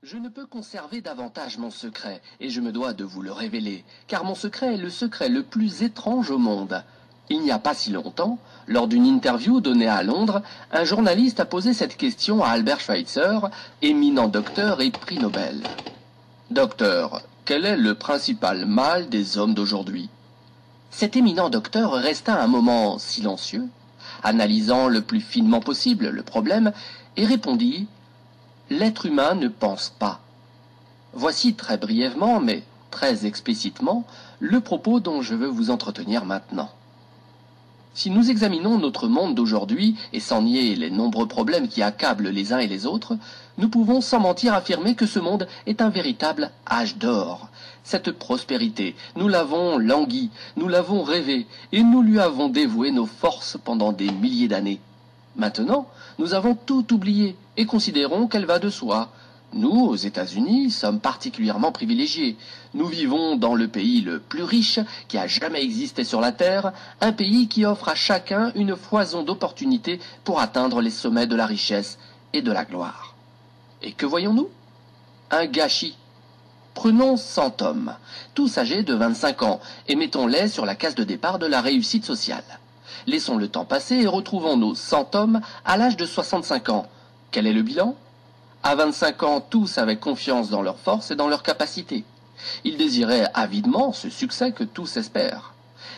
Je ne peux conserver davantage mon secret, et je me dois de vous le révéler, car mon secret est le secret le plus étrange au monde. Il n'y a pas si longtemps, lors d'une interview donnée à Londres, un journaliste a posé cette question à Albert Schweitzer, éminent docteur et prix Nobel. Docteur, quel est le principal mal des hommes d'aujourd'hui? Cet éminent docteur resta un moment silencieux, analysant le plus finement possible le problème, et répondit: l'être humain ne pense pas. Voici très brièvement, mais très explicitement, le propos dont je veux vous entretenir maintenant. Si nous examinons notre monde d'aujourd'hui, et sans nier les nombreux problèmes qui accablent les uns et les autres, nous pouvons sans mentir affirmer que ce monde est un véritable âge d'or. Cette prospérité, nous l'avons languie, nous l'avons rêvée, et nous lui avons dévoué nos forces pendant des milliers d'années. Maintenant, nous avons tout oublié et considérons qu'elle va de soi. Nous, aux États-Unis, sommes particulièrement privilégiés. Nous vivons dans le pays le plus riche qui a jamais existé sur la Terre, un pays qui offre à chacun une foison d'opportunités pour atteindre les sommets de la richesse et de la gloire. Et que voyons-nous? Un gâchis. Prenons 100 hommes, tous âgés de 25 ans, et mettons-les sur la case de départ de la réussite sociale. Laissons le temps passer et retrouvons nos 100 hommes à l'âge de 65 ans. Quel est le bilan? À 25 ans, tous avaient confiance dans leurs forces et dans leurs capacités. Ils désiraient avidement ce succès que tous espèrent.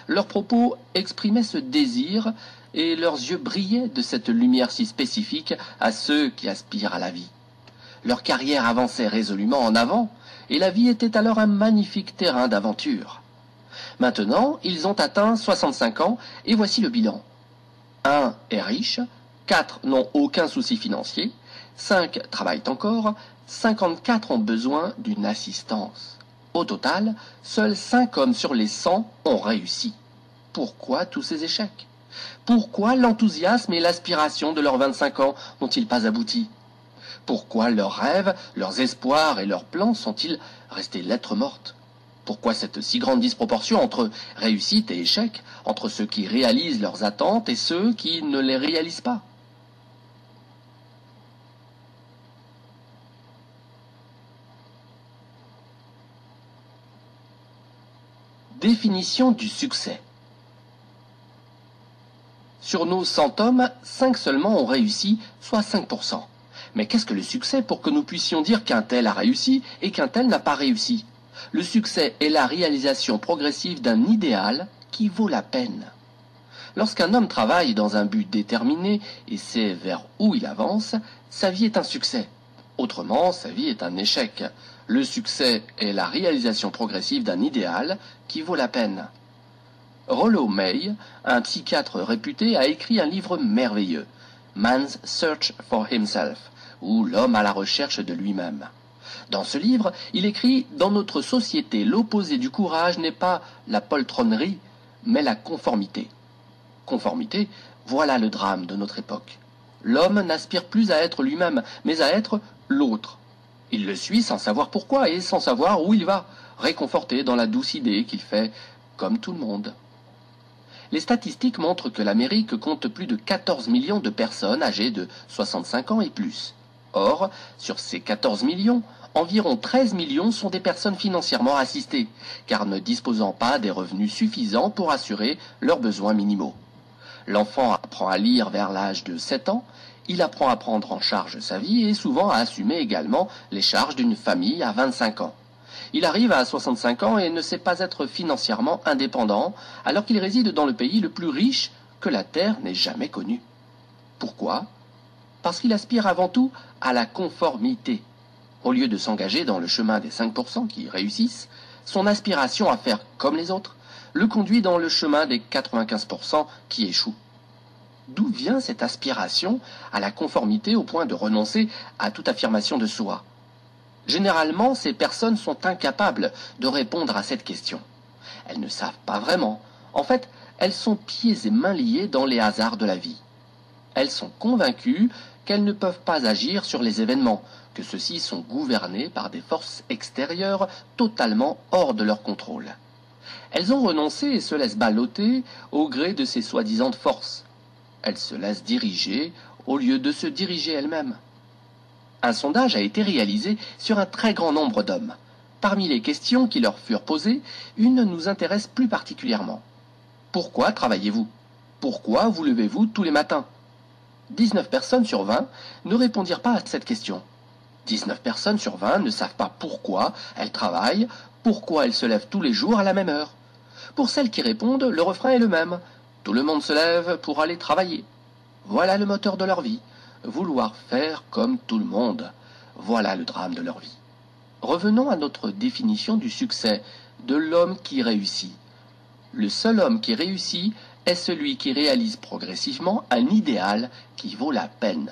Leurs propos exprimaient ce désir et leurs yeux brillaient de cette lumière si spécifique à ceux qui aspirent à la vie. Leur carrière avançait résolument en avant et la vie était alors un magnifique terrain d'aventure. Maintenant, ils ont atteint 65 ans et voici le bilan. 1 est riche, 4 n'ont aucun souci financier, 5 travaillent encore, 54 ont besoin d'une assistance. Au total, seuls 5 hommes sur les 100 ont réussi. Pourquoi tous ces échecs? Pourquoi l'enthousiasme et l'aspiration de leurs 25 ans n'ont-ils pas abouti? Pourquoi leurs rêves, leurs espoirs et leurs plans sont-ils restés lettres mortes? Pourquoi cette si grande disproportion entre réussite et échec, entre ceux qui réalisent leurs attentes et ceux qui ne les réalisent pas? Définition du succès. Sur nos 100 hommes, 5 seulement ont réussi, soit 5%. Mais qu'est-ce que le succès pour que nous puissions dire qu'un tel a réussi et qu'un tel n'a pas réussi? Le succès est la réalisation progressive d'un idéal qui vaut la peine. Lorsqu'un homme travaille dans un but déterminé et sait vers où il avance, sa vie est un succès. Autrement, sa vie est un échec. Le succès est la réalisation progressive d'un idéal qui vaut la peine. Rollo May, un psychiatre réputé, a écrit un livre merveilleux, Man's Search for Himself, ou L'homme à la recherche de lui-même. Dans ce livre, il écrit: dans notre société, l'opposé du courage n'est pas la poltronnerie, mais la conformité. Conformité, voilà le drame de notre époque. L'homme n'aspire plus à être lui-même, mais à être l'autre. Il le suit sans savoir pourquoi et sans savoir où il va, réconforté dans la douce idée qu'il fait comme tout le monde. Les statistiques montrent que l'Amérique compte plus de 14 millions de personnes âgées de 65 ans et plus. Or, sur ces 14 millions, environ 13 millions sont des personnes financièrement assistées, car ne disposant pas des revenus suffisants pour assurer leurs besoins minimaux. L'enfant apprend à lire vers l'âge de 7 ans, il apprend à prendre en charge sa vie et souvent à assumer également les charges d'une famille à 25 ans. Il arrive à 65 ans et ne sait pas être financièrement indépendant, alors qu'il réside dans le pays le plus riche que la Terre n'ait jamais connu. Pourquoi? Parce qu'il aspire avant tout à la conformité. Au lieu de s'engager dans le chemin des 5% qui réussissent, son aspiration à faire comme les autres le conduit dans le chemin des 95% qui échouent. D'où vient cette aspiration à la conformité au point de renoncer à toute affirmation de soi? Généralement, ces personnes sont incapables de répondre à cette question. Elles ne savent pas vraiment. En fait, elles sont pieds et mains liés dans les hasards de la vie. Elles sont convaincues qu'elles ne peuvent pas agir sur les événements, que ceux-ci sont gouvernés par des forces extérieures totalement hors de leur contrôle. Elles ont renoncé et se laissent balloter au gré de ces soi-disant forces. Elles se laissent diriger au lieu de se diriger elles-mêmes. Un sondage a été réalisé sur un très grand nombre d'hommes. Parmi les questions qui leur furent posées, une nous intéresse plus particulièrement. Pourquoi travaillez-vous? Pourquoi vous levez-vous tous les matins? 19 personnes sur 20 ne répondirent pas à cette question. 19 personnes sur 20 ne savent pas pourquoi elles travaillent, pourquoi elles se lèvent tous les jours à la même heure. Pour celles qui répondent, le refrain est le même. Tout le monde se lève pour aller travailler. Voilà le moteur de leur vie. Vouloir faire comme tout le monde. Voilà le drame de leur vie. Revenons à notre définition du succès, de l'homme qui réussit. Le seul homme qui réussit est celui qui réalise progressivement un idéal qui vaut la peine.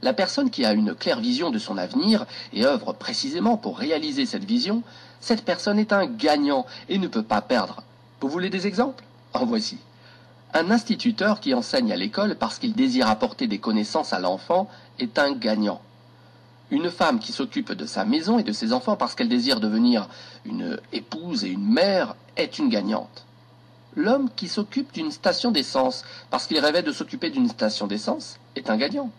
La personne qui a une claire vision de son avenir et œuvre précisément pour réaliser cette vision, cette personne est un gagnant et ne peut pas perdre. Vous voulez des exemples? En voici. Un instituteur qui enseigne à l'école parce qu'il désire apporter des connaissances à l'enfant est un gagnant. Une femme qui s'occupe de sa maison et de ses enfants parce qu'elle désire devenir une épouse et une mère est une gagnante. L'homme qui s'occupe d'une station d'essence parce qu'il rêvait de s'occuper d'une station d'essence est un gagnant.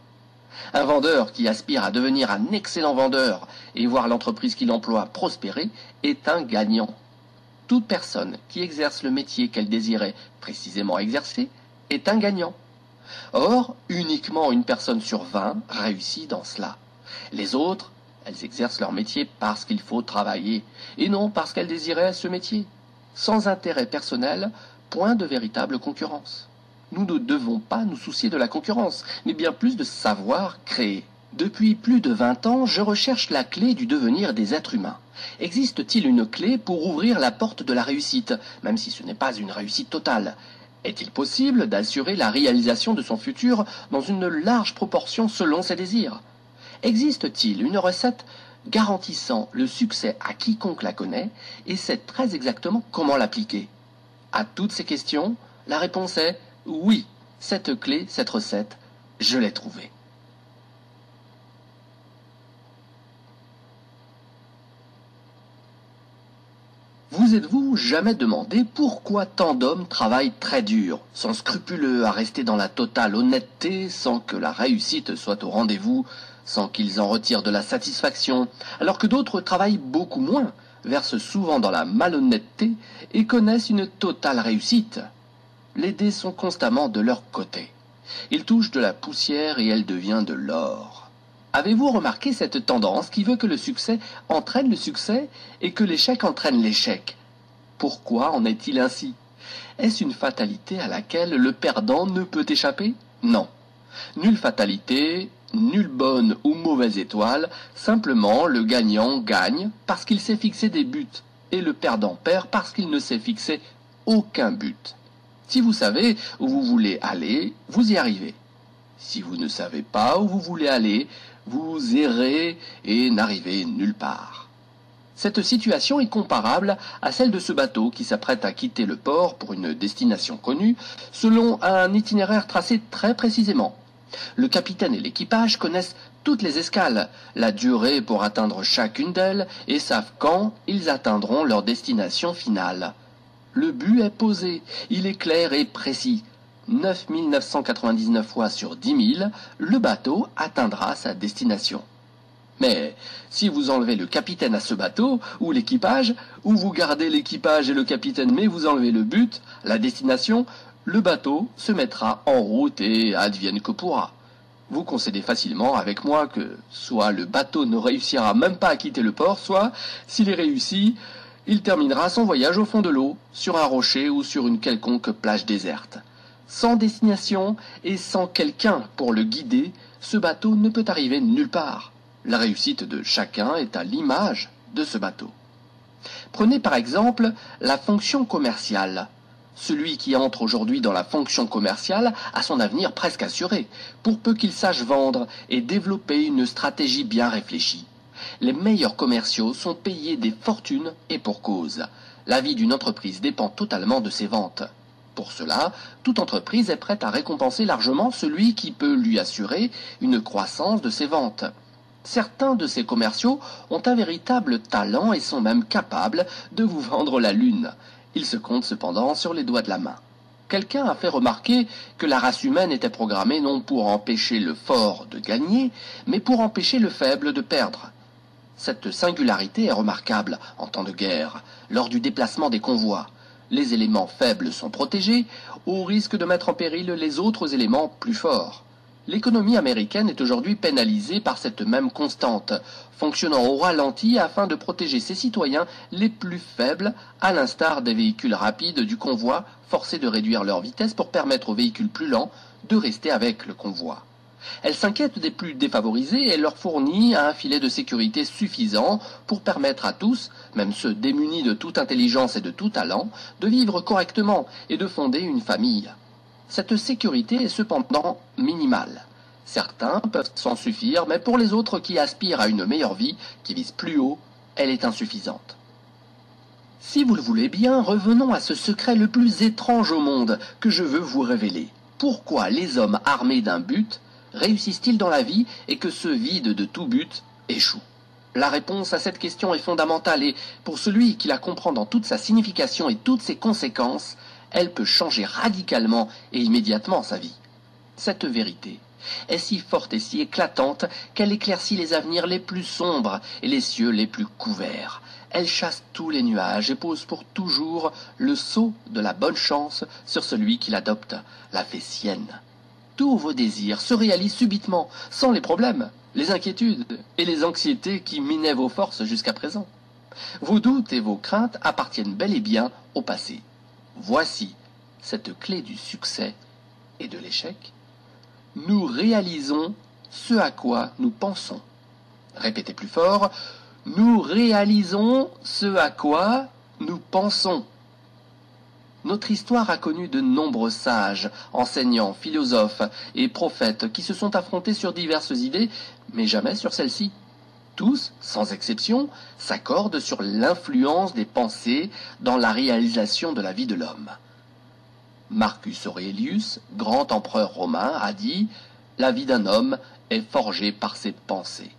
Un vendeur qui aspire à devenir un excellent vendeur et voir l'entreprise qu'il emploie prospérer est un gagnant. Toute personne qui exerce le métier qu'elle désirait précisément exercer est un gagnant. Or, uniquement une personne sur 20 réussit dans cela. Les autres, elles exercent leur métier parce qu'il faut travailler, et non parce qu'elles désiraient ce métier. Sans intérêt personnel, point de véritable concurrence. Nous ne devons pas nous soucier de la concurrence, mais bien plus de savoir créer. Depuis plus de 20 ans, je recherche la clé du devenir des êtres humains. Existe-t-il une clé pour ouvrir la porte de la réussite, même si ce n'est pas une réussite totale? Est-il possible d'assurer la réalisation de son futur dans une large proportion selon ses désirs? Existe-t-il une recette garantissant le succès à quiconque la connaît et sait très exactement comment l'appliquer? À toutes ces questions, la réponse est oui, cette clé, cette recette, je l'ai trouvée. Vous êtes-vous jamais demandé pourquoi tant d'hommes travaillent très dur, sont scrupuleux à rester dans la totale honnêteté sans que la réussite soit au rendez-vous, sans qu'ils en retirent de la satisfaction, alors que d'autres travaillent beaucoup moins, versent souvent dans la malhonnêteté et connaissent une totale réussite? Les dés sont constamment de leur côté. Ils touchent de la poussière et elle devient de l'or. Avez-vous remarqué cette tendance qui veut que le succès entraîne le succès et que l'échec entraîne l'échec? Pourquoi en est-il ainsi? Est-ce une fatalité à laquelle le perdant ne peut échapper? Non. Nulle fatalité, nulle bonne ou mauvaise étoile, simplement le gagnant gagne parce qu'il s'est fixé des buts et le perdant perd parce qu'il ne s'est fixé aucun but. Si vous savez où vous voulez aller, vous y arrivez. Si vous ne savez pas où vous voulez aller, vous errez et n'arrivez nulle part. Cette situation est comparable à celle de ce bateau qui s'apprête à quitter le port pour une destination connue, selon un itinéraire tracé très précisément. Le capitaine et l'équipage connaissent toutes les escales, la durée pour atteindre chacune d'elles et savent quand ils atteindront leur destination finale. Le but est posé, il est clair et précis. 9 999 fois sur 10 000, le bateau atteindra sa destination. Mais si vous enlevez le capitaine à ce bateau, ou l'équipage, ou vous gardez l'équipage et le capitaine mais vous enlevez le but, la destination, le bateau se mettra en route et advienne que pourra. Vous concédez facilement avec moi que soit le bateau ne réussira même pas à quitter le port, soit, s'il est réussi, il terminera son voyage au fond de l'eau, sur un rocher ou sur une quelconque plage déserte. Sans destination et sans quelqu'un pour le guider, ce bateau ne peut arriver nulle part. La réussite de chacun est à l'image de ce bateau. Prenez par exemple la fonction commerciale. Celui qui entre aujourd'hui dans la fonction commerciale a son avenir presque assuré, pour peu qu'il sache vendre et développer une stratégie bien réfléchie. Les meilleurs commerciaux sont payés des fortunes et pour cause. La vie d'une entreprise dépend totalement de ses ventes. Pour cela, toute entreprise est prête à récompenser largement celui qui peut lui assurer une croissance de ses ventes. Certains de ces commerciaux ont un véritable talent et sont même capables de vous vendre la lune. Ils se comptent cependant sur les doigts de la main. Quelqu'un a fait remarquer que la race humaine était programmée non pour empêcher le fort de gagner, mais pour empêcher le faible de perdre. Cette singularité est remarquable en temps de guerre, lors du déplacement des convois. Les éléments faibles sont protégés, au risque de mettre en péril les autres éléments plus forts. L'économie américaine est aujourd'hui pénalisée par cette même constante, fonctionnant au ralenti afin de protéger ses citoyens les plus faibles, à l'instar des véhicules rapides du convoi forcés de réduire leur vitesse pour permettre aux véhicules plus lents de rester avec le convoi. Elle s'inquiète des plus défavorisés et leur fournit un filet de sécurité suffisant pour permettre à tous, même ceux démunis de toute intelligence et de tout talent, de vivre correctement et de fonder une famille. Cette sécurité est cependant minimale. Certains peuvent s'en suffire, mais pour les autres qui aspirent à une meilleure vie, qui visent plus haut, elle est insuffisante. Si vous le voulez bien, revenons à ce secret le plus étrange au monde que je veux vous révéler. Pourquoi les hommes armés d'un but réussissent-ils dans la vie et que ceux vides de tout but échouent? La réponse à cette question est fondamentale et, pour celui qui la comprend dans toute sa signification et toutes ses conséquences, elle peut changer radicalement et immédiatement sa vie. Cette vérité est si forte et si éclatante qu'elle éclaircit les avenirs les plus sombres et les cieux les plus couverts. Elle chasse tous les nuages et pose pour toujours le sceau de la bonne chance sur celui qui l'adopte, la fait sienne. Tous vos désirs se réalisent subitement, sans les problèmes, les inquiétudes et les anxiétés qui minaient vos forces jusqu'à présent. Vos doutes et vos craintes appartiennent bel et bien au passé. Voici cette clé du succès et de l'échec. Nous réalisons ce à quoi nous pensons. Répétez plus fort. Nous réalisons ce à quoi nous pensons. Notre histoire a connu de nombreux sages, enseignants, philosophes et prophètes qui se sont affrontés sur diverses idées, mais jamais sur celle-ci. Tous, sans exception, s'accordent sur l'influence des pensées dans la réalisation de la vie de l'homme. Marcus Aurelius, grand empereur romain, a dit « La vie d'un homme est forgée par ses pensées ».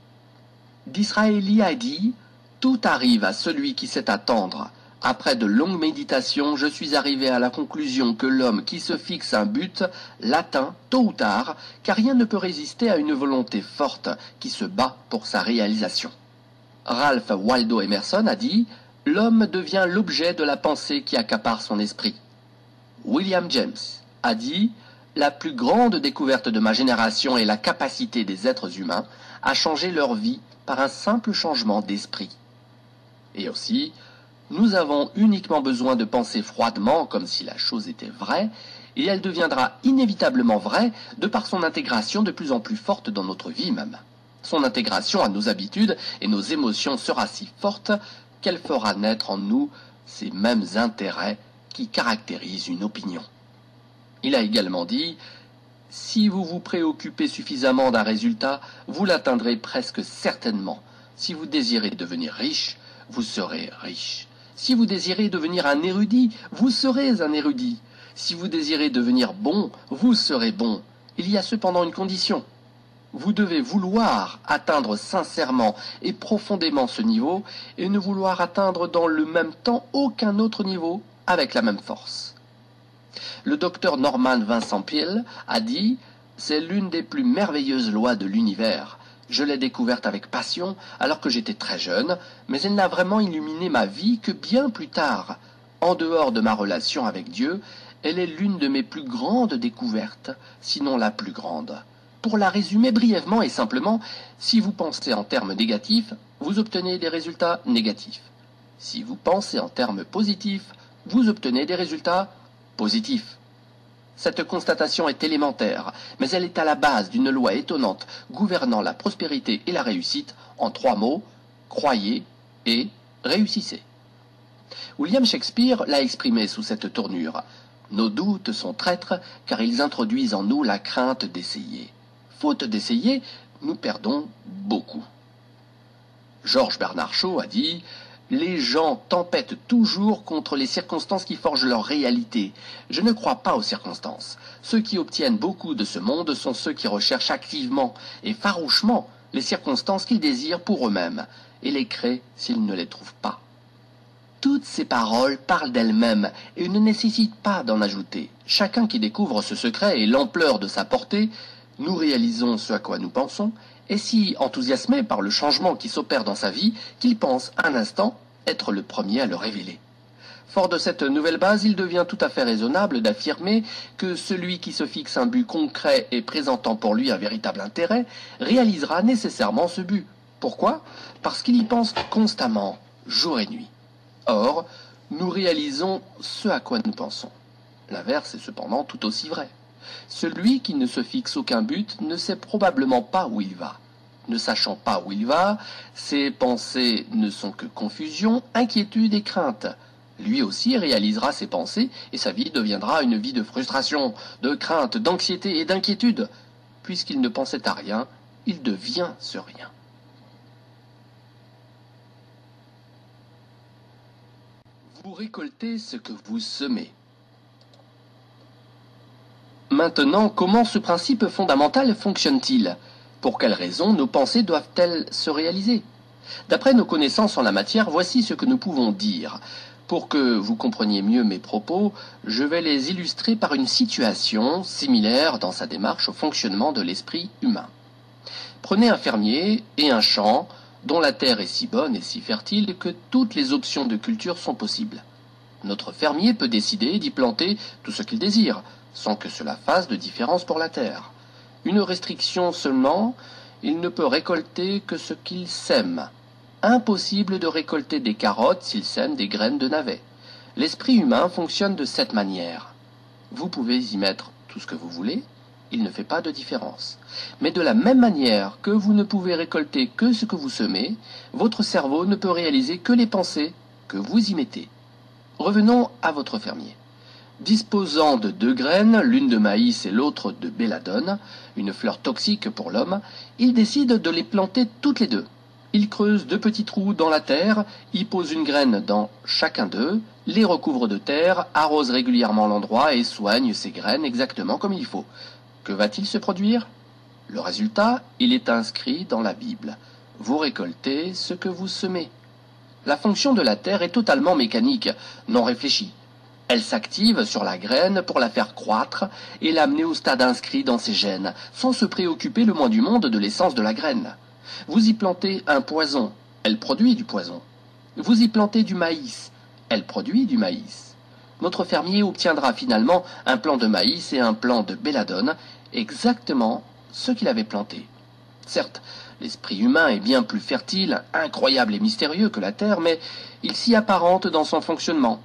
Disraeli a dit « Tout arrive à celui qui sait attendre. Après de longues méditations, je suis arrivé à la conclusion que l'homme qui se fixe un but l'atteint tôt ou tard, car rien ne peut résister à une volonté forte qui se bat pour sa réalisation. » Ralph Waldo Emerson a dit « L'homme devient l'objet de la pensée qui accapare son esprit. » William James a dit « La plus grande découverte de ma génération est la capacité des êtres humains à changer leur vie par un simple changement d'esprit. » Et aussi, nous avons uniquement besoin de penser froidement comme si la chose était vraie, et elle deviendra inévitablement vraie de par son intégration de plus en plus forte dans notre vie même. Son intégration à nos habitudes et nos émotions sera si forte qu'elle fera naître en nous ces mêmes intérêts qui caractérisent une opinion. Il a également dit « Si vous vous préoccupez suffisamment d'un résultat, vous l'atteindrez presque certainement. Si vous désirez devenir riche, vous serez riche. Si vous désirez devenir un érudit, vous serez un érudit. Si vous désirez devenir bon, vous serez bon. Il y a cependant une condition. Vous devez vouloir atteindre sincèrement et profondément ce niveau et ne vouloir atteindre dans le même temps aucun autre niveau avec la même force. » Le docteur Norman Vincent Peale a dit « C'est l'une des plus merveilleuses lois de l'univers. Je l'ai découverte avec passion alors que j'étais très jeune, mais elle n'a vraiment illuminé ma vie que bien plus tard. En dehors de ma relation avec Dieu, elle est l'une de mes plus grandes découvertes, sinon la plus grande. Pour la résumer brièvement et simplement, si vous pensez en termes négatifs, vous obtenez des résultats négatifs. Si vous pensez en termes positifs, vous obtenez des résultats positifs. Cette constatation est élémentaire, mais elle est à la base d'une loi étonnante gouvernant la prospérité et la réussite en 3 mots, croyez et réussissez. William Shakespeare l'a exprimé sous cette tournure. Nos doutes sont traîtres car ils introduisent en nous la crainte d'essayer. Faute d'essayer, nous perdons beaucoup. Georges Bernard Shaw a dit « Les gens tempêtent toujours contre les circonstances qui forgent leur réalité. Je ne crois pas aux circonstances. Ceux qui obtiennent beaucoup de ce monde sont ceux qui recherchent activement et farouchement les circonstances qu'ils désirent pour eux-mêmes et les créent s'ils ne les trouvent pas. » Toutes ces paroles parlent d'elles-mêmes et ne nécessitent pas d'en ajouter. Chacun qui découvre ce secret et l'ampleur de sa portée, nous réalisons ce à quoi nous pensons, est si enthousiasmé par le changement qui s'opère dans sa vie qu'il pense un instant être le premier à le révéler. Fort de cette nouvelle base, il devient tout à fait raisonnable d'affirmer que celui qui se fixe un but concret et présentant pour lui un véritable intérêt réalisera nécessairement ce but. Pourquoi ? Parce qu'il y pense constamment, jour et nuit. Or, nous réalisons ce à quoi nous pensons. L'inverse est cependant tout aussi vrai. Celui qui ne se fixe aucun but ne sait probablement pas où il va. Ne sachant pas où il va, ses pensées ne sont que confusion, inquiétude et crainte. Lui aussi réalisera ses pensées et sa vie deviendra une vie de frustration, de crainte, d'anxiété et d'inquiétude. Puisqu'il ne pensait à rien, il devient ce rien. Vous récoltez ce que vous semez. Maintenant, comment ce principe fondamental fonctionne-t-il ? Pour quelles raisons nos pensées doivent-elles se réaliser ? D'après nos connaissances en la matière, voici ce que nous pouvons dire. Pour que vous compreniez mieux mes propos, je vais les illustrer par une situation similaire dans sa démarche au fonctionnement de l'esprit humain. Prenez un fermier et un champ dont la terre est si bonne et si fertile que toutes les options de culture sont possibles. Notre fermier peut décider d'y planter tout ce qu'il désire, sans que cela fasse de différence pour la terre. Une restriction seulement, il ne peut récolter que ce qu'il sème. Impossible de récolter des carottes s'il sème des graines de navets. L'esprit humain fonctionne de cette manière. Vous pouvez y mettre tout ce que vous voulez, il ne fait pas de différence. Mais de la même manière que vous ne pouvez récolter que ce que vous semez, votre cerveau ne peut réaliser que les pensées que vous y mettez. Revenons à votre fermier. Disposant de 2 graines, l'une de maïs et l'autre de belladone, une fleur toxique pour l'homme, il décide de les planter toutes les 2. Il creuse 2 petits trous dans la terre, y pose une graine dans chacun d'eux, les recouvre de terre, arrose régulièrement l'endroit et soigne ces graines exactement comme il faut. Que va-t-il se produire ? Le résultat, il est inscrit dans la Bible. Vous récoltez ce que vous semez. La fonction de la terre est totalement mécanique, non réfléchie. Elle s'active sur la graine pour la faire croître et l'amener au stade inscrit dans ses gènes, sans se préoccuper le moins du monde de l'essence de la graine. Vous y plantez un poison, elle produit du poison. Vous y plantez du maïs, elle produit du maïs. Notre fermier obtiendra finalement un plant de maïs et un plant de belladone, exactement ce qu'il avait planté. Certes, l'esprit humain est bien plus fertile, incroyable et mystérieux que la terre, mais il s'y apparente dans son fonctionnement.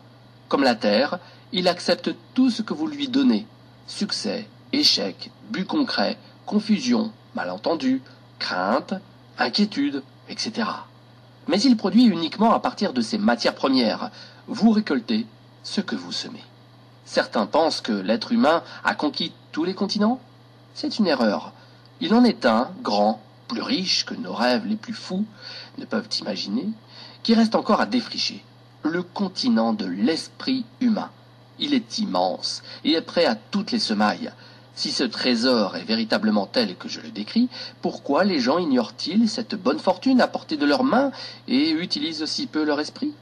Comme la terre, il accepte tout ce que vous lui donnez. Succès, échec, but concret, confusion, malentendu, crainte, inquiétude, etc. Mais il produit uniquement à partir de ces matières premières. Vous récoltez ce que vous semez. Certains pensent que l'être humain a conquis tous les continents. C'est une erreur. Il en est un, grand, plus riche que nos rêves les plus fous ne peuvent imaginer, qui reste encore à défricher. Le continent de l'esprit humain. Il est immense et est prêt à toutes les semailles. Si ce trésor est véritablement tel que je le décris, pourquoi les gens ignorent-ils cette bonne fortune à portée de leurs mains et utilisent si peu leur esprit ?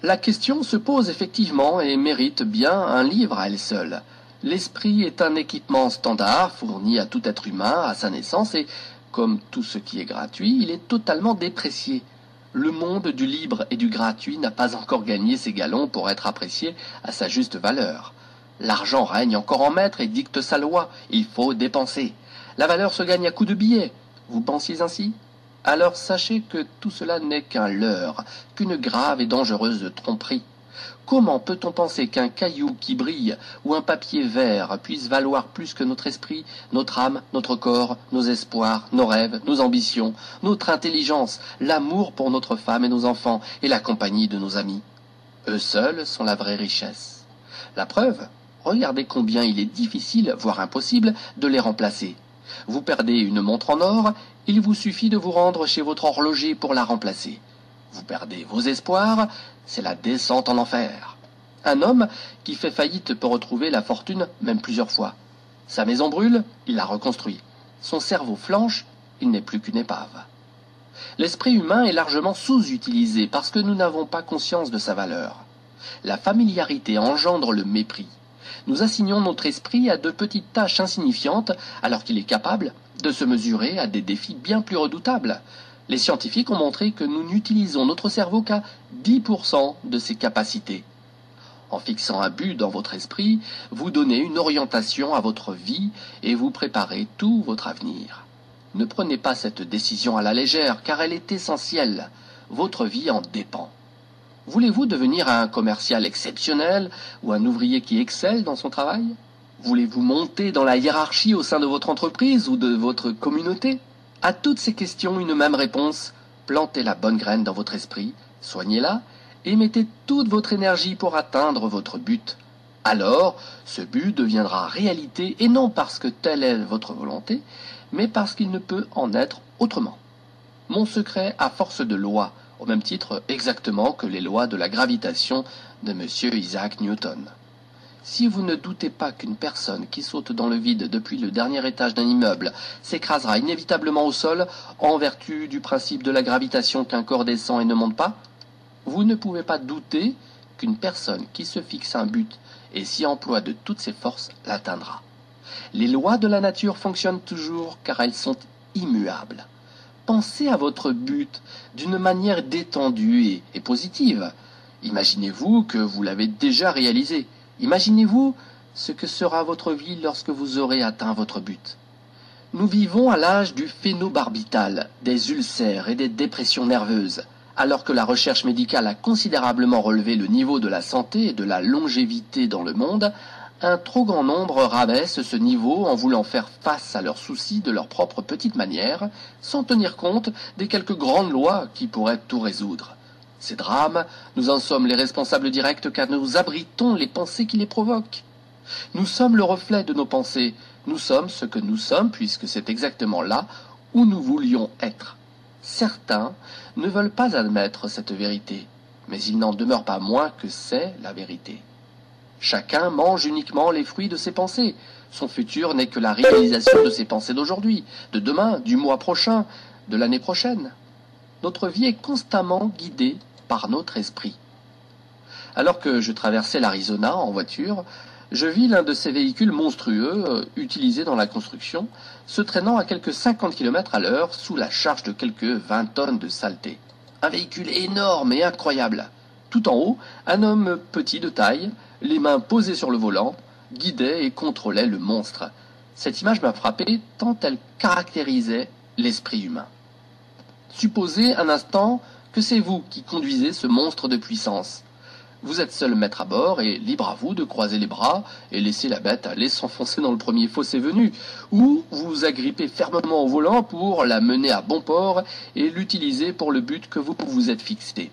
La question se pose effectivement et mérite bien un livre à elle seule. L'esprit est un équipement standard fourni à tout être humain à sa naissance et, comme tout ce qui est gratuit, il est totalement déprécié. Le monde du libre et du gratuit n'a pas encore gagné ses galons pour être apprécié à sa juste valeur. L'argent règne encore en maître et dicte sa loi. Il faut dépenser. La valeur se gagne à coups de billets. Vous pensiez ainsi ? Alors sachez que tout cela n'est qu'un leurre, qu'une grave et dangereuse tromperie. Comment peut-on penser qu'un caillou qui brille ou un papier vert puisse valoir plus que notre esprit, notre âme, notre corps, nos espoirs, nos rêves, nos ambitions, notre intelligence, l'amour pour notre femme et nos enfants et la compagnie de nos amis ? Eux seuls sont la vraie richesse. La preuve ? Regardez combien il est difficile, voire impossible, de les remplacer. Vous perdez une montre en or, il vous suffit de vous rendre chez votre horloger pour la remplacer. Vous perdez vos espoirs, c'est la descente en enfer. Un homme qui fait faillite peut retrouver la fortune même plusieurs fois. Sa maison brûle, il la reconstruit. Son cerveau flanche, il n'est plus qu'une épave. L'esprit humain est largement sous-utilisé parce que nous n'avons pas conscience de sa valeur. La familiarité engendre le mépris. Nous assignons notre esprit à de petites tâches insignifiantes alors qu'il est capable de se mesurer à des défis bien plus redoutables. Les scientifiques ont montré que nous n'utilisons notre cerveau qu'à 10% de ses capacités. En fixant un but dans votre esprit, vous donnez une orientation à votre vie et vous préparez tout votre avenir. Ne prenez pas cette décision à la légère car elle est essentielle. Votre vie en dépend. Voulez-vous devenir un commercial exceptionnel ou un ouvrier qui excelle dans son travail? Voulez-vous monter dans la hiérarchie au sein de votre entreprise ou de votre communauté? À toutes ces questions, une même réponse. Plantez la bonne graine dans votre esprit, soignez-la et mettez toute votre énergie pour atteindre votre but. Alors, ce but deviendra réalité et non parce que telle est votre volonté, mais parce qu'il ne peut en être autrement. Mon secret a force de loi, au même titre exactement que les lois de la gravitation de M. Isaac Newton. Si vous ne doutez pas qu'une personne qui saute dans le vide depuis le dernier étage d'un immeuble s'écrasera inévitablement au sol en vertu du principe de la gravitation qu'un corps descend et ne monte pas, vous ne pouvez pas douter qu'une personne qui se fixe un but et s'y emploie de toutes ses forces l'atteindra. Les lois de la nature fonctionnent toujours car elles sont immuables. Pensez à votre but d'une manière détendue et positive. Imaginez-vous que vous l'avez déjà réalisé. Imaginez-vous ce que sera votre vie lorsque vous aurez atteint votre but. Nous vivons à l'âge du phénobarbital, des ulcères et des dépressions nerveuses. Alors que la recherche médicale a considérablement relevé le niveau de la santé et de la longévité dans le monde, un trop grand nombre rabaisse ce niveau en voulant faire face à leurs soucis de leur propre petite manière, sans tenir compte des quelques grandes lois qui pourraient tout résoudre. Ces drames, nous en sommes les responsables directs car nous abritons les pensées qui les provoquent. Nous sommes le reflet de nos pensées, nous sommes ce que nous sommes puisque c'est exactement là où nous voulions être. Certains ne veulent pas admettre cette vérité, mais il n'en demeure pas moins que c'est la vérité. Chacun mange uniquement les fruits de ses pensées. Son futur n'est que la réalisation de ses pensées d'aujourd'hui, de demain, du mois prochain, de l'année prochaine. Notre vie est constamment guidée par notre esprit. Alors que je traversais l'Arizona en voiture, je vis l'un de ces véhicules monstrueux utilisés dans la construction, se traînant à quelques 50 km à l'heure sous la charge de quelques 20 tonnes de saleté. Un véhicule énorme et incroyable. Tout en haut, un homme petit de taille, les mains posées sur le volant, guidait et contrôlait le monstre. Cette image m'a frappé tant elle caractérisait l'esprit humain. Supposez un instant que c'est vous qui conduisez ce monstre de puissance. Vous êtes seul maître à bord et libre à vous de croiser les bras et laisser la bête aller s'enfoncer dans le premier fossé venu, ou vous agrippez fermement au volant pour la mener à bon port et l'utiliser pour le but que vous vous êtes fixé.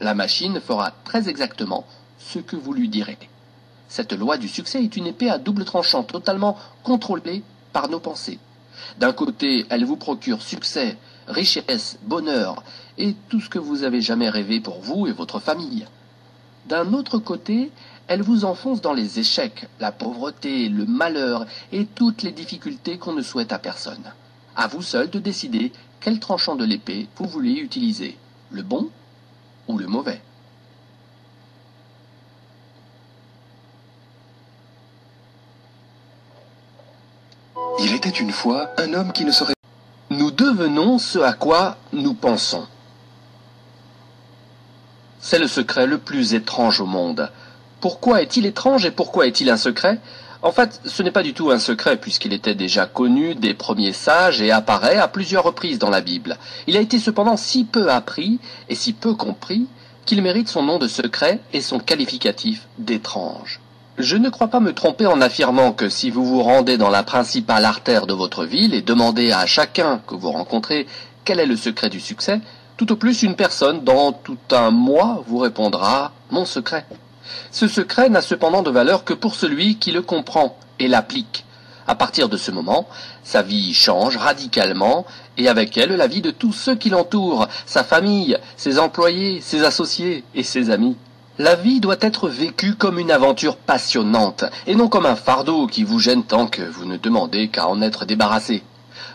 La machine fera très exactement ce que vous lui direz. Cette loi du succès est une épée à double tranchant totalement contrôlée par nos pensées. D'un côté, elle vous procure succès, richesse, bonheur et tout ce que vous avez jamais rêvé pour vous et votre famille. D'un autre côté, elle vous enfonce dans les échecs, la pauvreté, le malheur et toutes les difficultés qu'on ne souhaite à personne. À vous seul de décider quel tranchant de l'épée vous voulez utiliser, le bon ou le mauvais. Il était une fois un homme qui ne saurait... Nous devenons ce à quoi nous pensons. C'est le secret le plus étrange au monde. Pourquoi est-il étrange et pourquoi est-il un secret? En fait, ce n'est pas du tout un secret puisqu'il était déjà connu des premiers sages et apparaît à plusieurs reprises dans la Bible. Il a été cependant si peu appris et si peu compris qu'il mérite son nom de secret et son qualificatif d'étrange. Je ne crois pas me tromper en affirmant que si vous vous rendez dans la principale artère de votre ville et demandez à chacun que vous rencontrez quel est le secret du succès, tout au plus une personne dans tout un mois vous répondra « mon secret ». Ce secret n'a cependant de valeur que pour celui qui le comprend et l'applique. À partir de ce moment, sa vie change radicalement et avec elle la vie de tous ceux qui l'entourent, sa famille, ses employés, ses associés et ses amis. La vie doit être vécue comme une aventure passionnante et non comme un fardeau qui vous gêne tant que vous ne demandez qu'à en être débarrassé.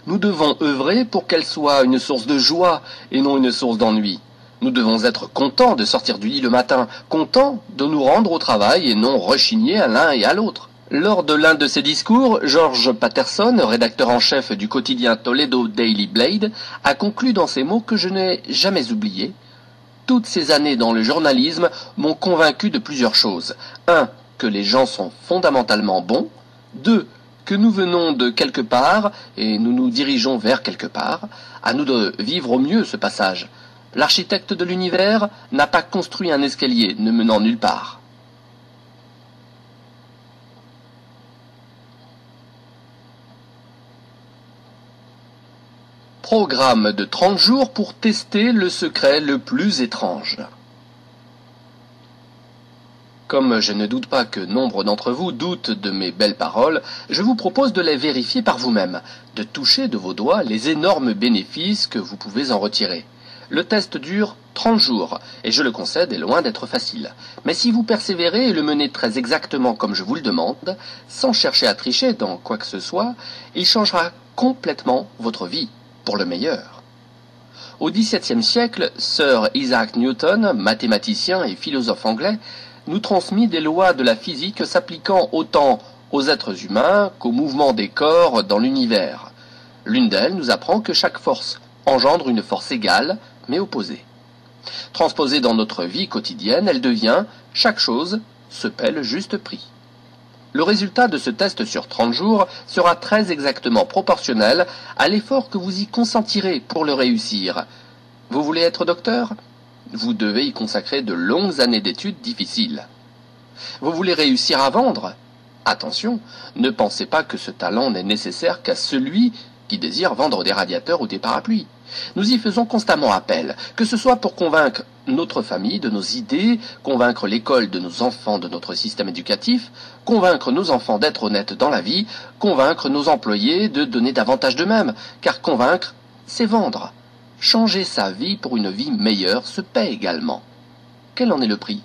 Nous devons œuvrer pour qu'elle soit une source de joie et non une source d'ennui. Nous devons être contents de sortir du lit le matin, contents de nous rendre au travail et non rechigner à l'un et à l'autre. Lors de l'un de ses discours, George Patterson, rédacteur en chef du quotidien Toledo Daily Blade, a conclu dans ces mots que je n'ai jamais oubliés. Toutes ces années dans le journalisme m'ont convaincu de plusieurs choses. 1. Que les gens sont fondamentalement bons. 2. Que nous venons de quelque part et nous nous dirigeons vers quelque part. À nous de vivre au mieux ce passage. L'architecte de l'univers n'a pas construit un escalier ne menant nulle part. Programme de 30 jours pour tester le secret le plus étrange. Comme je ne doute pas que nombre d'entre vous doutent de mes belles paroles, je vous propose de les vérifier par vous-même, de toucher de vos doigts les énormes bénéfices que vous pouvez en retirer. Le test dure 30 jours, et je le concède, est loin d'être facile. Mais si vous persévérez et le menez très exactement comme je vous le demande, sans chercher à tricher dans quoi que ce soit, il changera complètement votre vie. Pour le meilleur. Au XVIIe siècle, Sir Isaac Newton, mathématicien et philosophe anglais, nous transmit des lois de la physique s'appliquant autant aux êtres humains qu'aux mouvements des corps dans l'univers. L'une d'elles nous apprend que chaque force engendre une force égale, mais opposée. Transposée dans notre vie quotidienne, elle devient « chaque chose se paie le juste prix ». Le résultat de ce test sur 30 jours sera très exactement proportionnel à l'effort que vous y consentirez pour le réussir. Vous voulez être docteur? Vous devez y consacrer de longues années d'études difficiles. Vous voulez réussir à vendre? Attention, ne pensez pas que ce talent n'est nécessaire qu'à celui qui désire vendre des radiateurs ou des parapluies. Nous y faisons constamment appel, que ce soit pour convaincre notre famille de nos idées, convaincre l'école de nos enfants de notre système éducatif, convaincre nos enfants d'être honnêtes dans la vie, convaincre nos employés de donner davantage d'eux-mêmes, car convaincre, c'est vendre. Changer sa vie pour une vie meilleure se paie également. Quel en est le prix?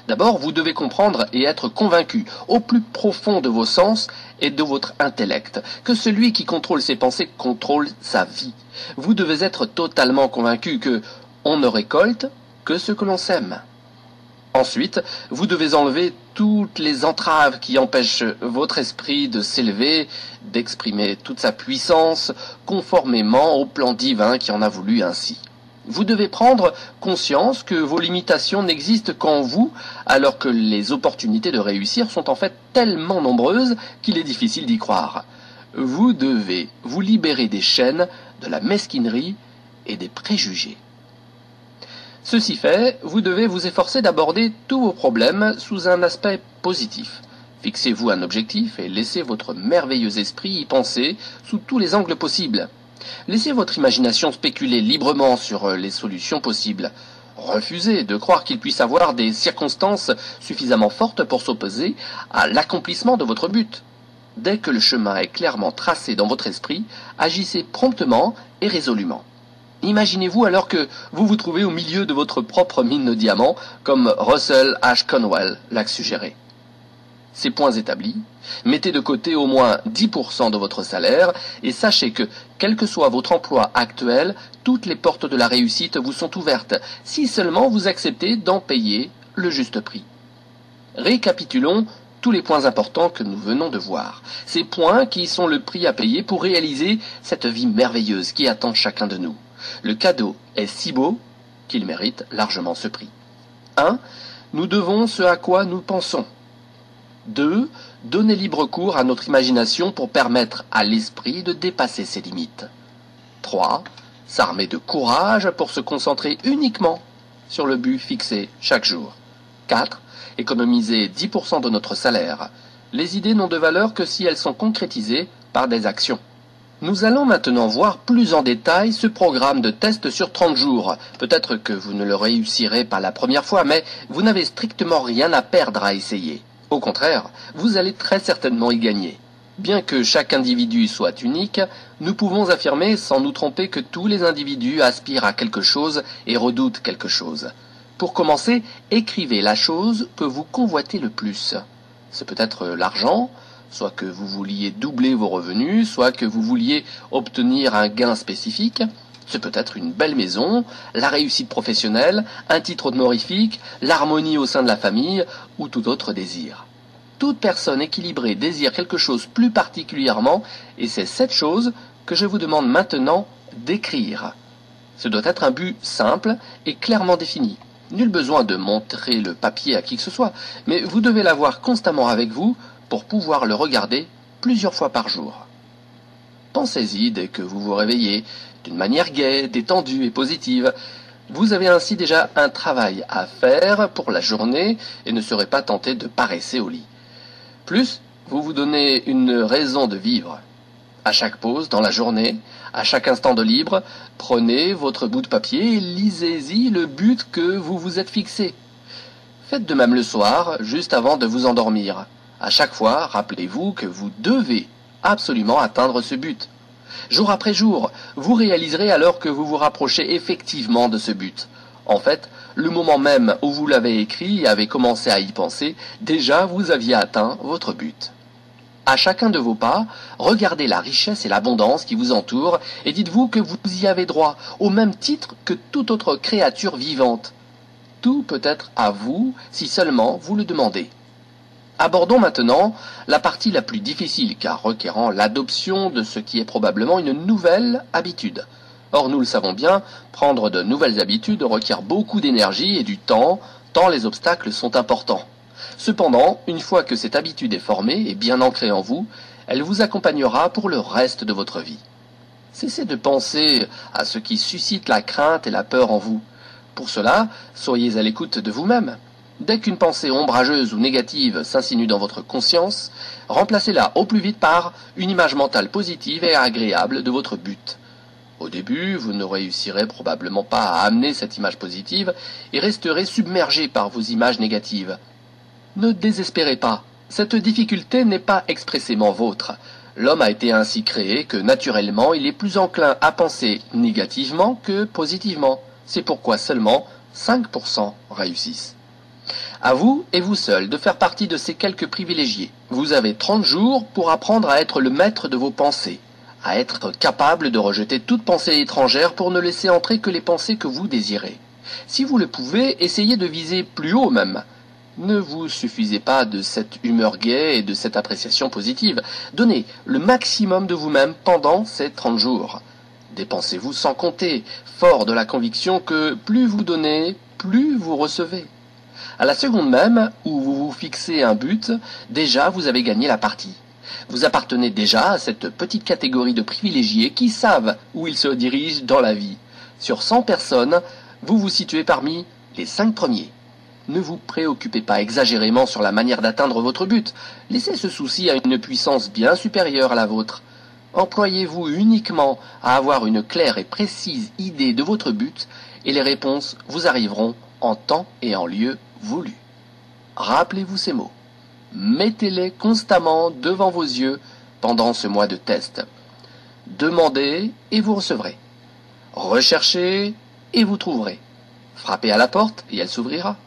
D'abord, vous devez comprendre et être convaincu, au plus profond de vos sens et de votre intellect, que celui qui contrôle ses pensées contrôle sa vie. Vous devez être totalement convaincu que on ne récolte que ce que l'on sème. Ensuite, vous devez enlever toutes les entraves qui empêchent votre esprit de s'élever, d'exprimer toute sa puissance, conformément au plan divin qui en a voulu ainsi. Vous devez prendre conscience que vos limitations n'existent qu'en vous, alors que les opportunités de réussir sont en fait tellement nombreuses qu'il est difficile d'y croire. Vous devez vous libérer des chaînes, de la mesquinerie et des préjugés. Ceci fait, vous devez vous efforcer d'aborder tous vos problèmes sous un aspect positif. Fixez-vous un objectif et laissez votre merveilleux esprit y penser sous tous les angles possibles. Laissez votre imagination spéculer librement sur les solutions possibles. Refusez de croire qu'il puisse avoir des circonstances suffisamment fortes pour s'opposer à l'accomplissement de votre but. Dès que le chemin est clairement tracé dans votre esprit, agissez promptement et résolument. Imaginez-vous alors que vous vous trouvez au milieu de votre propre mine de diamants, comme Russell H. Conwell l'a suggéré. Ces points établis, mettez de côté au moins 10% de votre salaire et sachez que, quel que soit votre emploi actuel, toutes les portes de la réussite vous sont ouvertes, si seulement vous acceptez d'en payer le juste prix. Récapitulons tous les points importants que nous venons de voir. Ces points qui sont le prix à payer pour réaliser cette vie merveilleuse qui attend chacun de nous. Le cadeau est si beau qu'il mérite largement ce prix. 1. Nous devons ce à quoi nous pensons. 2. Donner libre cours à notre imagination pour permettre à l'esprit de dépasser ses limites. 3. S'armer de courage pour se concentrer uniquement sur le but fixé chaque jour. 4. Économiser 10% de notre salaire. Les idées n'ont de valeur que si elles sont concrétisées par des actions. Nous allons maintenant voir plus en détail ce programme de test sur 30 jours. Peut-être que vous ne le réussirez pas la première fois, mais vous n'avez strictement rien à perdre à essayer. Au contraire, vous allez très certainement y gagner. Bien que chaque individu soit unique, nous pouvons affirmer sans nous tromper que tous les individus aspirent à quelque chose et redoutent quelque chose. Pour commencer, écrivez la chose que vous convoitez le plus. C'est peut-être l'argent, soit que vous vouliez doubler vos revenus, soit que vous vouliez obtenir un gain spécifique. Ce peut être une belle maison, la réussite professionnelle, un titre honorifique, l'harmonie au sein de la famille ou tout autre désir. Toute personne équilibrée désire quelque chose plus particulièrement et c'est cette chose que je vous demande maintenant d'écrire. Ce doit être un but simple et clairement défini. Nul besoin de montrer le papier à qui que ce soit, mais vous devez l'avoir constamment avec vous pour pouvoir le regarder plusieurs fois par jour. Pensez-y dès que vous vous réveillez, d'une manière gaie, détendue et positive. Vous avez ainsi déjà un travail à faire pour la journée et ne serez pas tenté de paresser au lit. Plus, vous vous donnez une raison de vivre. À chaque pause dans la journée, à chaque instant de libre, prenez votre bout de papier et lisez-y le but que vous vous êtes fixé. Faites de même le soir, juste avant de vous endormir. À chaque fois, rappelez-vous que vous devez absolument atteindre ce but. Jour après jour, vous réaliserez alors que vous vous rapprochez effectivement de ce but. En fait, le moment même où vous l'avez écrit et avez commencé à y penser, déjà vous aviez atteint votre but. À chacun de vos pas, regardez la richesse et l'abondance qui vous entourent et dites-vous que vous y avez droit, au même titre que toute autre créature vivante. Tout peut être à vous si seulement vous le demandez. Abordons maintenant la partie la plus difficile car requérant l'adoption de ce qui est probablement une nouvelle habitude. Or, nous le savons bien, prendre de nouvelles habitudes requiert beaucoup d'énergie et du temps, tant les obstacles sont importants. Cependant, une fois que cette habitude est formée et bien ancrée en vous, elle vous accompagnera pour le reste de votre vie. Cessez de penser à ce qui suscite la crainte et la peur en vous. Pour cela, soyez à l'écoute de vous-même. Dès qu'une pensée ombrageuse ou négative s'insinue dans votre conscience, remplacez-la au plus vite par une image mentale positive et agréable de votre but. Au début, vous ne réussirez probablement pas à amener cette image positive et resterez submergé par vos images négatives. Ne désespérez pas, cette difficulté n'est pas expressément vôtre. L'homme a été ainsi créé que naturellement il est plus enclin à penser négativement que positivement. C'est pourquoi seulement 5% réussissent. À vous et vous seul de faire partie de ces quelques privilégiés. Vous avez 30 jours pour apprendre à être le maître de vos pensées, à être capable de rejeter toute pensée étrangère pour ne laisser entrer que les pensées que vous désirez. Si vous le pouvez, essayez de viser plus haut même. Ne vous suffisez pas de cette humeur gaie et de cette appréciation positive. Donnez le maximum de vous-même pendant ces 30 jours. Dépensez-vous sans compter, fort de la conviction que plus vous donnez, plus vous recevez. À la seconde même où vous vous fixez un but, déjà vous avez gagné la partie. Vous appartenez déjà à cette petite catégorie de privilégiés qui savent où ils se dirigent dans la vie. Sur 100 personnes, vous vous situez parmi les 5 premiers. Ne vous préoccupez pas exagérément sur la manière d'atteindre votre but. Laissez ce souci à une puissance bien supérieure à la vôtre. Employez-vous uniquement à avoir une claire et précise idée de votre but et les réponses vous arriveront en temps et en lieu voulu. Rappelez-vous ces mots. Mettez-les constamment devant vos yeux pendant ce mois de test. Demandez et vous recevrez. Recherchez et vous trouverez. Frappez à la porte et elle s'ouvrira.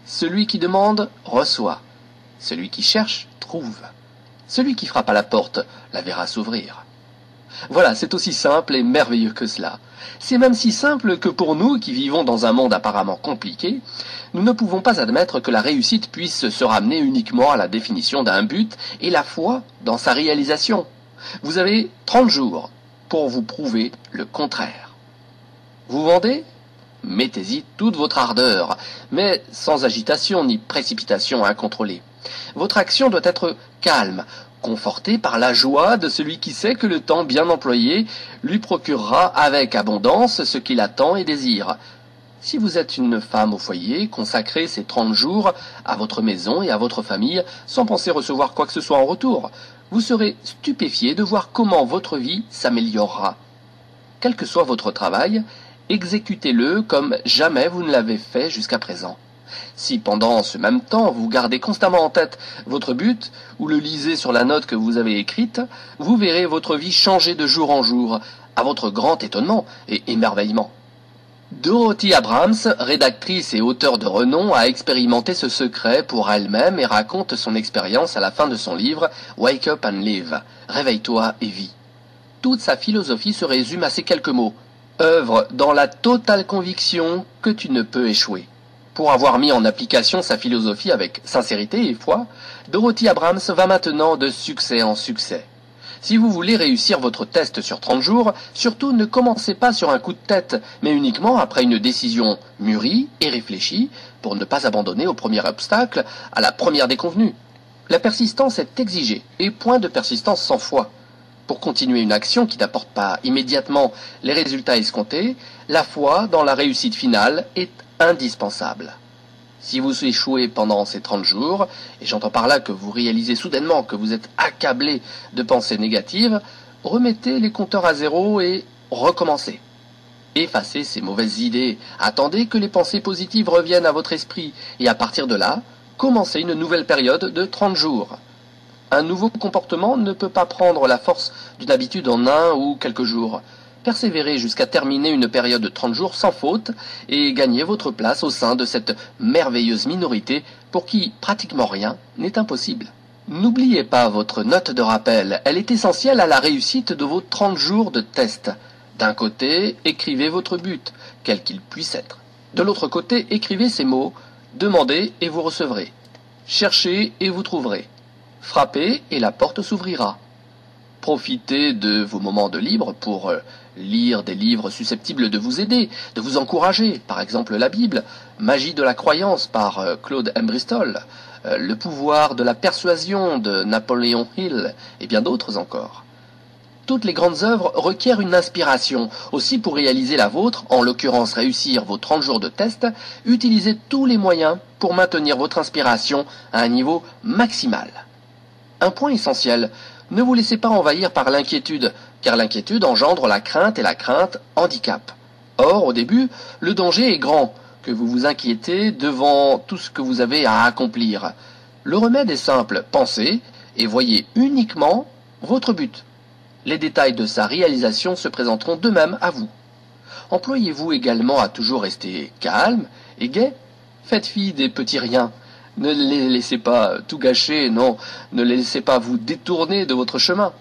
Celui qui demande reçoit. Celui qui cherche trouve. Celui qui frappe à la porte la verra s'ouvrir. Voilà, c'est aussi simple et merveilleux que cela. C'est même si simple que pour nous, qui vivons dans un monde apparemment compliqué, nous ne pouvons pas admettre que la réussite puisse se ramener uniquement à la définition d'un but et la foi dans sa réalisation. Vous avez 30 jours pour vous prouver le contraire. Vous vendez ? Mettez-y toute votre ardeur, mais sans agitation ni précipitation incontrôlée. Votre action doit être calme, confortée par la joie de celui qui sait que le temps bien employé lui procurera avec abondance ce qu'il attend et désire. Si vous êtes une femme au foyer, consacrez ces 30 jours à votre maison et à votre famille sans penser recevoir quoi que ce soit en retour. Vous serez stupéfié de voir comment votre vie s'améliorera. Quel que soit votre travail, exécutez-le comme jamais vous ne l'avez fait jusqu'à présent. Si pendant ce même temps vous gardez constamment en tête votre but ou le lisez sur la note que vous avez écrite, vous verrez votre vie changer de jour en jour, à votre grand étonnement et émerveillement. Dorothy Abrams, rédactrice et auteure de renom, a expérimenté ce secret pour elle-même et raconte son expérience à la fin de son livre Wake Up and Live, Réveille-toi et vis. Toute sa philosophie se résume à ces quelques mots. Œuvre dans la totale conviction que tu ne peux échouer. Pour avoir mis en application sa philosophie avec sincérité et foi, Dorothy Abrams va maintenant de succès en succès. Si vous voulez réussir votre test sur 30 jours, surtout ne commencez pas sur un coup de tête, mais uniquement après une décision mûrie et réfléchie pour ne pas abandonner au premier obstacle, à la première déconvenue. La persistance est exigée, et point de persistance sans foi. Pour continuer une action qui n'apporte pas immédiatement les résultats escomptés, la foi dans la réussite finale est indispensable. Si vous échouez pendant ces 30 jours, et j'entends par là que vous réalisez soudainement que vous êtes accablé de pensées négatives, remettez les compteurs à zéro et recommencez. Effacez ces mauvaises idées, attendez que les pensées positives reviennent à votre esprit, et à partir de là, commencez une nouvelle période de 30 jours. Un nouveau comportement ne peut pas prendre la force d'une habitude en 1 ou quelques jours. Persévérez jusqu'à terminer une période de 30 jours sans faute et gagnez votre place au sein de cette merveilleuse minorité pour qui pratiquement rien n'est impossible. N'oubliez pas votre note de rappel, elle est essentielle à la réussite de vos 30 jours de test. D'un côté, écrivez votre but, quel qu'il puisse être. De l'autre côté, écrivez ces mots, demandez et vous recevrez. Cherchez et vous trouverez. Frappez et la porte s'ouvrira. Profitez de vos moments de libre pour lire des livres susceptibles de vous aider, de vous encourager, par exemple la Bible, Magie de la croyance par Claude M. Bristol, Le pouvoir de la persuasion de Napoléon Hill et bien d'autres encore. Toutes les grandes œuvres requièrent une inspiration. Aussi, pour réaliser la vôtre, en l'occurrence réussir vos 30 jours de test, utilisez tous les moyens pour maintenir votre inspiration à un niveau maximal. Un point essentiel, ne vous laissez pas envahir par l'inquiétude, car l'inquiétude engendre la crainte et la crainte handicap. Or, au début, le danger est grand, que vous vous inquiétez devant tout ce que vous avez à accomplir. Le remède est simple, pensez et voyez uniquement votre but. Les détails de sa réalisation se présenteront d'eux-mêmes à vous. Employez-vous également à toujours rester calme et gai. Faites fi des petits riens. Ne les laissez pas tout gâcher, non, ne les laissez pas vous détourner de votre chemin.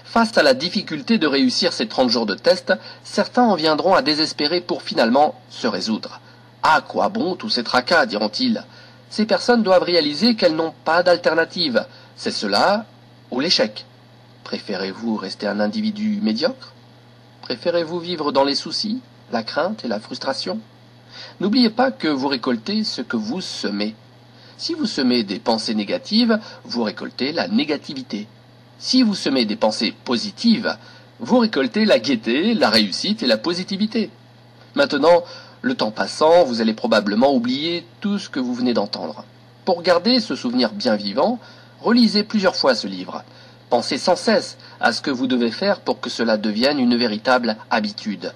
Face à la difficulté de réussir ces 30 jours de test, certains en viendront à désespérer pour finalement se résoudre. À quoi bon tous ces tracas, diront-ils. Ces personnes doivent réaliser qu'elles n'ont pas d'alternative. C'est cela ou l'échec. Préférez-vous rester un individu médiocre? Préférez-vous vivre dans les soucis, la crainte et la frustration? N'oubliez pas que vous récoltez ce que vous semez. Si vous semez des pensées négatives, vous récoltez la négativité. Si vous semez des pensées positives, vous récoltez la gaieté, la réussite et la positivité. Maintenant, le temps passant, vous allez probablement oublier tout ce que vous venez d'entendre. Pour garder ce souvenir bien vivant, relisez plusieurs fois ce livre. Pensez sans cesse à ce que vous devez faire pour que cela devienne une véritable habitude.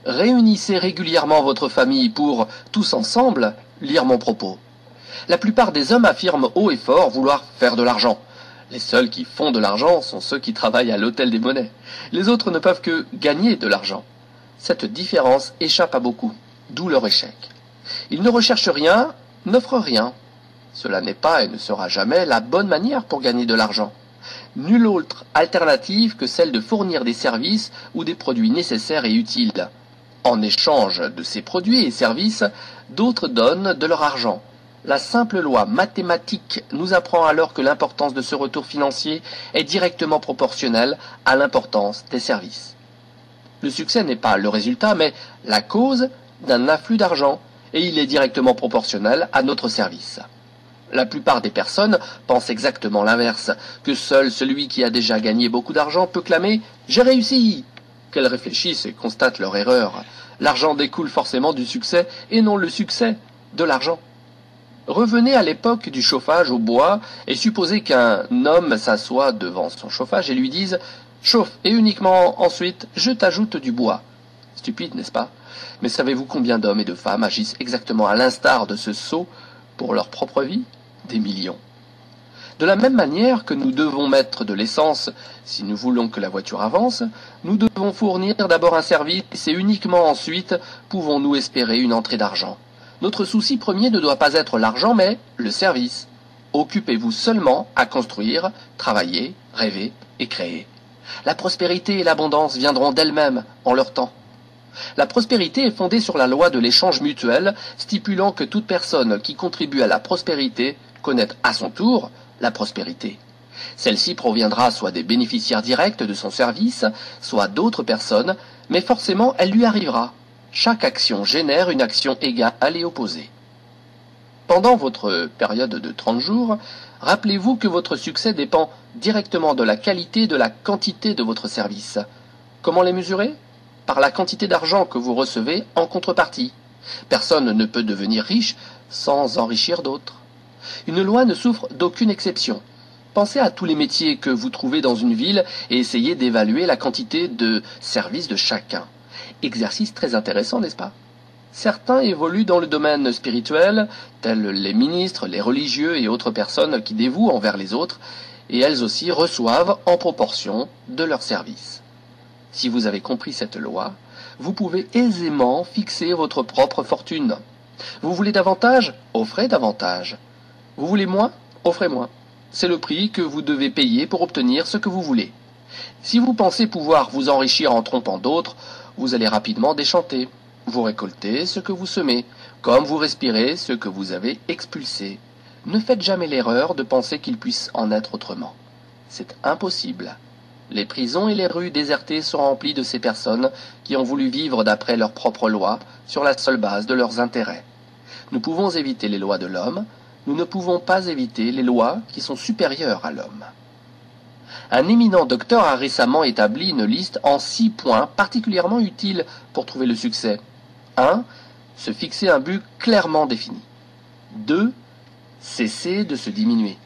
Réunissez régulièrement votre famille pour, tous ensemble, lire mon propos. La plupart des hommes affirment haut et fort vouloir faire de l'argent. Les seuls qui font de l'argent sont ceux qui travaillent à l'hôtel des monnaies. Les autres ne peuvent que gagner de l'argent. Cette différence échappe à beaucoup, d'où leur échec. Ils ne recherchent rien, n'offrent rien. Cela n'est pas et ne sera jamais la bonne manière pour gagner de l'argent. Nulle autre alternative que celle de fournir des services ou des produits nécessaires et utiles. En échange de ces produits et services, d'autres donnent de leur argent. La simple loi mathématique nous apprend alors que l'importance de ce retour financier est directement proportionnelle à l'importance des services. Le succès n'est pas le résultat, mais la cause d'un afflux d'argent, et il est directement proportionnel à notre service. La plupart des personnes pensent exactement l'inverse, que seul celui qui a déjà gagné beaucoup d'argent peut clamer « J'ai réussi !» Qu'elles réfléchissent et constatent leur erreur. L'argent découle forcément du succès, et non le succès de l'argent. Revenez à l'époque du chauffage au bois et supposez qu'un homme s'assoie devant son chauffage et lui dise « Chauffe et uniquement ensuite je t'ajoute du bois ». Stupide, n'est-ce pas? Mais savez-vous combien d'hommes et de femmes agissent exactement à l'instar de ce sot pour leur propre vie? Des millions. De la même manière que nous devons mettre de l'essence si nous voulons que la voiture avance, nous devons fournir d'abord un service et uniquement ensuite pouvons-nous espérer une entrée d'argent. Notre souci premier ne doit pas être l'argent mais le service. Occupez-vous seulement à construire, travailler, rêver et créer. La prospérité et l'abondance viendront d'elles-mêmes en leur temps. La prospérité est fondée sur la loi de l'échange mutuel, stipulant que toute personne qui contribue à la prospérité connaît à son tour la prospérité. Celle-ci proviendra soit des bénéficiaires directs de son service, soit d'autres personnes, mais forcément elle lui arrivera. Chaque action génère une action égale et opposée. Pendant votre période de 30 jours, rappelez-vous que votre succès dépend directement de la qualité et de la quantité de votre service. Comment les mesurer ? Par la quantité d'argent que vous recevez en contrepartie. Personne ne peut devenir riche sans enrichir d'autres. Une loi ne souffre d'aucune exception. Pensez à tous les métiers que vous trouvez dans une ville et essayez d'évaluer la quantité de services de chacun. Exercice très intéressant, n'est-ce pas ? Certains évoluent dans le domaine spirituel, tels les ministres, les religieux et autres personnes qui dévouent envers les autres, et elles aussi reçoivent en proportion de leurs services. Si vous avez compris cette loi, vous pouvez aisément fixer votre propre fortune. Vous voulez davantage ? Offrez davantage. Vous voulez moins ? Offrez moins. C'est le prix que vous devez payer pour obtenir ce que vous voulez. Si vous pensez pouvoir vous enrichir en trompant d'autres, vous allez rapidement déchanter. Vous récoltez ce que vous semez, comme vous respirez ce que vous avez expulsé. Ne faites jamais l'erreur de penser qu'il puisse en être autrement. C'est impossible. Les prisons et les rues désertées sont remplies de ces personnes qui ont voulu vivre d'après leurs propres lois, sur la seule base de leurs intérêts. Nous pouvons éviter les lois de l'homme, nous ne pouvons pas éviter les lois qui sont supérieures à l'homme. Un éminent docteur a récemment établi une liste en 6 points particulièrement utiles pour trouver le succès. 1. Se fixer un but clairement défini. 2. Cesser de se diminuer.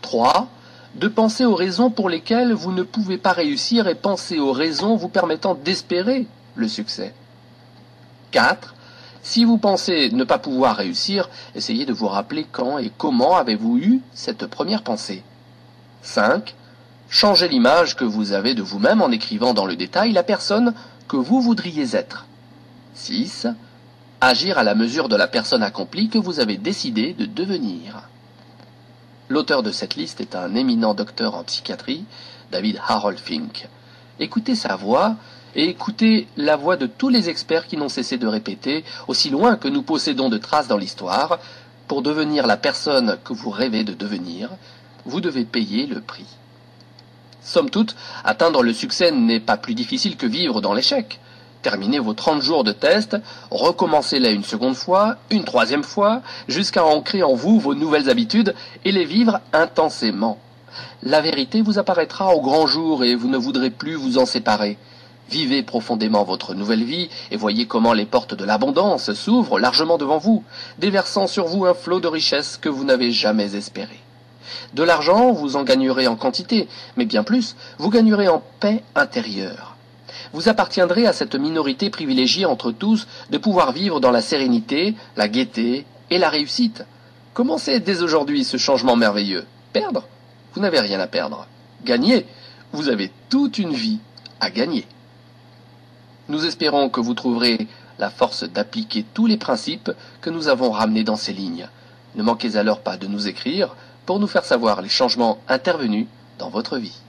3. De penser aux raisons pour lesquelles vous ne pouvez pas réussir et penser aux raisons vous permettant d'espérer le succès. 4. Si vous pensez ne pas pouvoir réussir, essayez de vous rappeler quand et comment avez-vous eu cette première pensée. 5. Changez l'image que vous avez de vous-même en écrivant dans le détail la personne que vous voudriez être. 6. Agir à la mesure de la personne accomplie que vous avez décidé de devenir. L'auteur de cette liste est un éminent docteur en psychiatrie, David Harold Fink. Écoutez sa voix et écoutez la voix de tous les experts qui n'ont cessé de répéter, aussi loin que nous possédons de traces dans l'histoire, pour devenir la personne que vous rêvez de devenir, vous devez payer le prix. Somme toute, atteindre le succès n'est pas plus difficile que vivre dans l'échec. Terminez vos 30 jours de test, recommencez-les une seconde fois, une troisième fois, jusqu'à ancrer en vous vos nouvelles habitudes et les vivre intensément. La vérité vous apparaîtra au grand jour et vous ne voudrez plus vous en séparer. Vivez profondément votre nouvelle vie et voyez comment les portes de l'abondance s'ouvrent largement devant vous, déversant sur vous un flot de richesses que vous n'avez jamais espéré. De l'argent, vous en gagnerez en quantité, mais bien plus, vous gagnerez en paix intérieure. Vous appartiendrez à cette minorité privilégiée entre tous de pouvoir vivre dans la sérénité, la gaieté et la réussite. Commencez dès aujourd'hui ce changement merveilleux. Perdre ? Vous n'avez rien à perdre. Gagner ? Vous avez toute une vie à gagner. Nous espérons que vous trouverez la force d'appliquer tous les principes que nous avons ramenés dans ces lignes. Ne manquez alors pas de nous écrire pour nous faire savoir les changements intervenus dans votre vie.